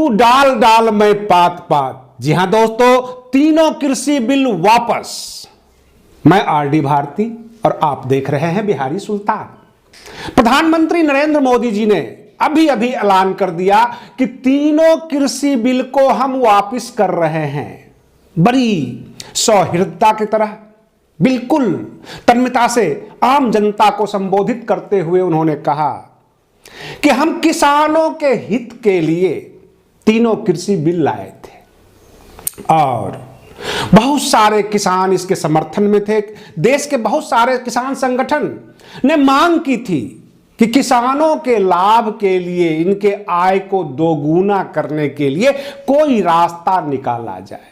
तू डाल डाल मैं पात पात। जी हां दोस्तों, तीनों कृषि बिल वापस। मैं आरडी भारती और आप देख रहे हैं बिहारी सुल्तान। प्रधानमंत्री नरेंद्र मोदी जी ने अभी अभी ऐलान कर दिया कि तीनों कृषि बिल को हम वापस कर रहे हैं। बड़ी सौहार्दता की तरह, बिल्कुल तन्मयता से आम जनता को संबोधित करते हुए उन्होंने कहा कि हम किसानों के हित के लिए तीनों कृषि बिल लाए थे और बहुत सारे किसान इसके समर्थन में थे। देश के बहुत सारे किसान संगठन ने मांग की थी कि किसानों के लाभ के लिए, इनके आय को दोगुना करने के लिए कोई रास्ता निकाला जाए।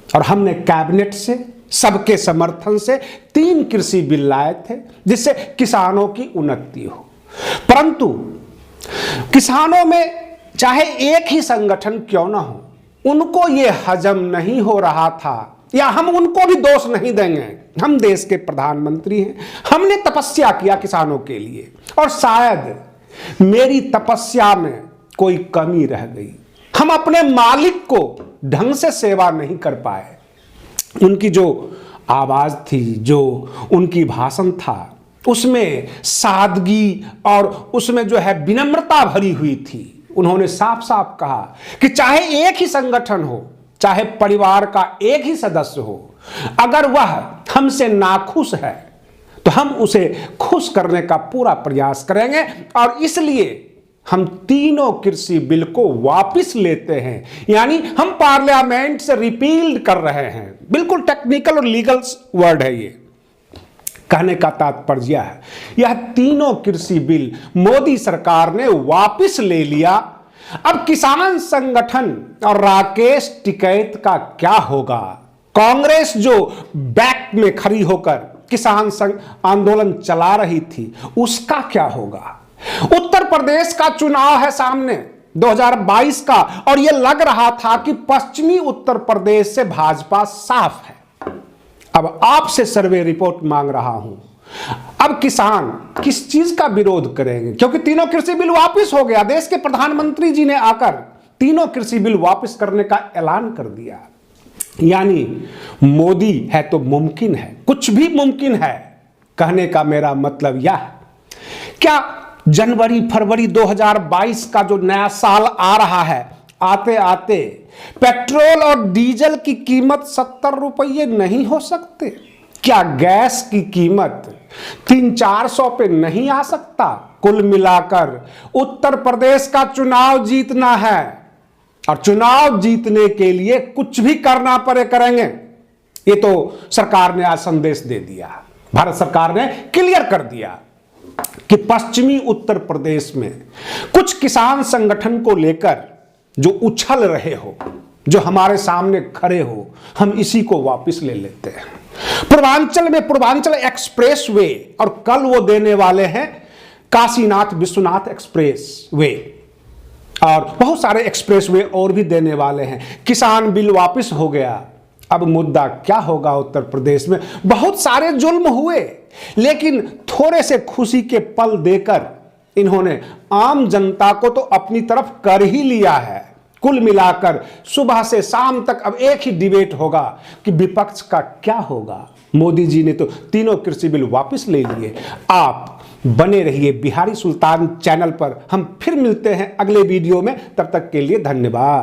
और हमने कैबिनेट से, सबके समर्थन से 3 कृषि बिल लाए थे जिससे किसानों की उन्नति हो। परंतु किसानों में चाहे एक ही संगठन क्यों ना हो, उनको यह हजम नहीं हो रहा था, या हम उनको भी दोष नहीं देंगे। हम देश के प्रधानमंत्री हैं, हमने तपस्या किया किसानों के लिए और शायद मेरी तपस्या में कोई कमी रह गई। हम अपने मालिक को ढंग से सेवा नहीं कर पाए। उनकी जो आवाज थी, जो उनकी भाषण था, उसमें सादगी और उसमें जो है विनम्रता भरी हुई थी। उन्होंने साफ साफ कहा कि चाहे एक ही संगठन हो, चाहे परिवार का एक ही सदस्य हो, अगर वह हमसे नाखुश है तो हम उसे खुश करने का पूरा प्रयास करेंगे। और इसलिए हम तीनों कृषि बिल को वापस लेते हैं, यानी हम पार्लियामेंट से रिपील कर रहे हैं। बिल्कुल टेक्निकल और लीगल वर्ड है ये। कहने का तात्पर्य है, यह तीनों कृषि बिल मोदी सरकार ने वापस ले लिया। अब किसान संगठन और राकेश टिकैत का क्या होगा? कांग्रेस जो बैक में खड़ी होकर किसान संघ आंदोलन चला रही थी, उसका क्या होगा? उत्तर प्रदेश का चुनाव है सामने 2022 का, और यह लग रहा था कि पश्चिमी उत्तर प्रदेश से भाजपा साफ है। अब आपसे सर्वे रिपोर्ट मांग रहा हूं, अब किसान किस चीज का विरोध करेंगे? क्योंकि तीनों कृषि बिल वापस हो गया। देश के प्रधानमंत्री जी ने आकर तीनों कृषि बिल वापस करने का ऐलान कर दिया। यानी मोदी है तो मुमकिन है, कुछ भी मुमकिन है। कहने का मेरा मतलब यह है, क्या जनवरी फरवरी 2022 का जो नया साल आ रहा है, आते आते पेट्रोल और डीजल की कीमत 70 रुपये नहीं हो सकते? क्या गैस की कीमत 300-400 पे नहीं आ सकता? कुल मिलाकर उत्तर प्रदेश का चुनाव जीतना है और चुनाव जीतने के लिए कुछ भी करना पड़े करेंगे। ये तो सरकार ने आज संदेश दे दिया, भारत सरकार ने क्लियर कर दिया कि पश्चिमी उत्तर प्रदेश में कुछ किसान संगठन को लेकर जो उछल रहे हो, जो हमारे सामने खड़े हो, हम इसी को वापस ले लेते हैं। पूर्वांचल में पूर्वांचल एक्सप्रेस वे, और कल वो देने वाले हैं काशीनाथ विश्वनाथ एक्सप्रेस वे, और बहुत सारे एक्सप्रेस वे और भी देने वाले हैं। किसान बिल वापस हो गया। अब मुद्दा क्या होगा उत्तर प्रदेश में? बहुत सारे जुल्म हुए, लेकिन थोड़े से खुशी के पल देकर इन्होंने आम जनता को तो अपनी तरफ कर ही लिया है। कुल मिलाकर सुबह से शाम तक अब एक ही डिबेट होगा कि विपक्ष का क्या होगा। मोदी जी ने तो तीनों कृषि बिल वापस ले लिए। आप बने रहिए बिहारी सुल्तान चैनल पर। हम फिर मिलते हैं अगले वीडियो में, तब तक के लिए धन्यवाद।